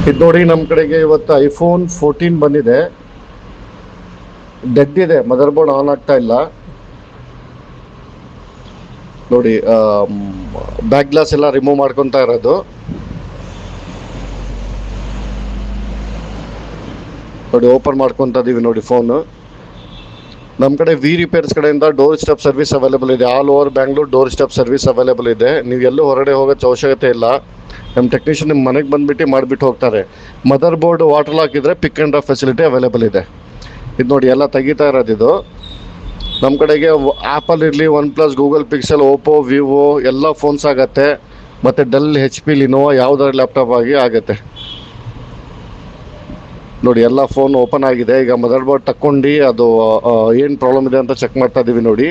ಇದು ನೋಡಿ, ನಮ್ಮ ಕಡೆಗೆ ಇವತ್ತು ಐಫೋನ್ 14 ಬಂದಿದೆ. ಡೆಡ್ ಇದೆ, ಮದರ್ ಬೋರ್ಡ್ ಆನ್ ಆಗ್ತಾ ಇಲ್ಲ ನೋಡಿ. ಬ್ಯಾಕ್ ಗ್ಲಾಸ್ ಎಲ್ಲ ರಿಮೂವ್ ಮಾಡ್ಕೊತಾ ಇರೋದು ನೋಡಿ. ಓಪನ್ ಮಾಡ್ಕೊತಾ ಇದೀವಿ ನೋಡಿ ಫೋನು. ನಮ್ಮ ಕಡೆ ವಿ ರಿಪೇರ್ಸ್ ಕಡೆಯಿಂದ ಡೋರ್ ಸ್ಟೆಪ್ ಸರ್ವಿಸ್ ಅವೈಲೇಬಲ್ ಇದೆ. All over Bangalore door step service available ಇದೆ. ನೀವು ಎಲ್ಲೂ ಹೊರಗಡೆ ಹೋಗೋ ಅವಶ್ಯಕತೆ ಇಲ್ಲ. ನಮ್ಮ ಟೆಕ್ನಿಷಿಯನ್ ನಿಮ್ಮ ಮನೆಗೆ ಬಂದುಬಿಟ್ಟು ಮಾಡಿಬಿಟ್ಟು ಹೋಗ್ತಾರೆ. ಮದರ್ ಬೋರ್ಡ್ ವಾಟರ್ ಲಾಕ್ ಇದ್ದರೆ pick and drop facility available ಇದೆ. ಇದು ನೋಡಿ, ಎಲ್ಲ ತೆಗಿತಾ ಇರೋದು ಇದು. ನಮ್ಮ ಕಡೆಗೆ ಆ್ಯಪಲ್ ಇರಲಿ, one plus, Google pixel, Oppo, Vivo ಎಲ್ಲ ಫೋನ್ಸ್ ಆಗುತ್ತೆ. ಮತ್ತು ಡೆಲ್, HP ಪಿ, ಲಿನೋವಾ ಯಾವುದಾದ್ರು ಲ್ಯಾಪ್ಟಾಪ್ ಆಗಿ ಆಗುತ್ತೆ ನೋಡಿ. ಎಲ್ಲ ಫೋನ್ ಓಪನ್ ಆಗಿದೆ. ಈಗ ಮದರ್ ಬೋರ್ಡ್ ತಕ್ಕೊಂಡು ಅದು ಏನು ಪ್ರಾಬ್ಲಮ್ ಇದೆ ಅಂತ ಚೆಕ್ ಮಾಡ್ತಾ ಇದ್ದೀವಿ ನೋಡಿ.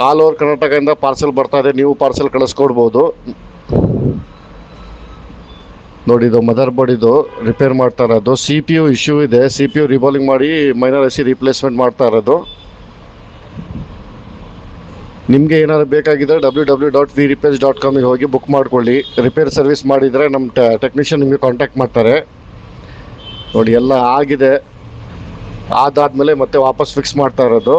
ಆಲ್ ಓವರ್ ಕರ್ನಾಟಕದಿಂದ ಪಾರ್ಸೆಲ್ ಬರ್ತಾ ಇದೆ. ನೀವು ಪಾರ್ಸೆಲ್ ಕಳಿಸ್ಕೊಡ್ಬೋದು ನೋಡಿ. ಇದು ಮದರ್ ಬೋರ್ಡ್, ಇದು ರಿಪೇರ್ ಮಾಡ್ತಾ ಇರೋದು. CPU ಇಶ್ಯೂ ಇದೆ. CPU ರಿಬಾಲಿಂಗ್ ಮಾಡಿ ಮೈನರ್ IC ರೀಪ್ಲೇಸ್ಮೆಂಟ್ ಮಾಡ್ತಾ ಇರೋದು. ನಿಮಗೆ ಏನಾದ್ರು ಬೇಕಾಗಿದ್ದರೆ www.vrepairs.com ಹೋಗಿ ಬುಕ್ ಮಾಡ್ಕೊಳ್ಳಿ. ರಿಪೇರ್ ಸರ್ವಿಸ್ ಮಾಡಿದರೆ ನಮ್ಮ ಟೆಕ್ನಿಷಿಯನ್ ನಿಮಗೆ ಕಾಂಟ್ಯಾಕ್ಟ್ ಮಾಡ್ತಾರೆ ನೋಡಿ. ಎಲ್ಲ ಆಗಿದೆ. ಅದಾದಮೇಲೆ ಮತ್ತೆ ವಾಪಸ್ ಫಿಕ್ಸ್ ಮಾಡ್ತಾ ಇರೋದು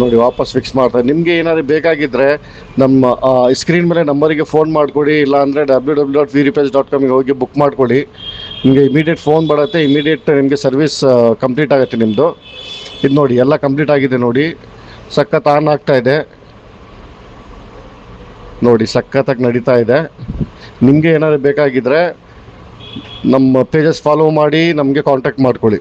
ನೋಡಿ. ವಾಪಸ್ ಫಿಕ್ಸ್ ಮಾಡ್ತಾರೆ. ನಿಮಗೆ ಏನಾದ್ರು ಬೇಕಾಗಿದ್ದರೆ ನಮ್ಮ ಸ್ಕ್ರೀನ್ ಮೇಲೆ ನಂಬರಿಗೆ ಫೋನ್ ಮಾಡಿಕೊಡಿ. ಇಲ್ಲಾಂದರೆ www.vrepairs.com ಹೋಗಿ ಬುಕ್ ಮಾಡ್ಕೊಳ್ಳಿ. ನಿಮಗೆ ಇಮಿಡಿಯೇಟ್ ಫೋನ್ ಬರುತ್ತೆ. ಇಮಿಡಿಯೇಟ್ ನಿಮಗೆ ಸರ್ವಿಸ್ ಕಂಪ್ಲೀಟ್ ಆಗುತ್ತೆ ನಿಮ್ಮದು. ಇದು ನೋಡಿ, ಎಲ್ಲ ಕಂಪ್ಲೀಟ್ ಆಗಿದೆ ನೋಡಿ. ಸಖತ್ ಆನ್ ಆಗ್ತಾ ಇದೆ ನೋಡಿ. ಸಖತ್ತಾಗಿ ನಡೀತಾ ಇದೆ. ನಿಮಗೆ ಏನಾದ್ರು ಬೇಕಾಗಿದ್ದರೆ ನಮ್ಮ ಪೇಜಸ್ ಫಾಲೋ ಮಾಡಿ ನಮಗೆ ಕಾಂಟ್ಯಾಕ್ಟ್ ಮಾಡ್ಕೊಳ್ಳಿ.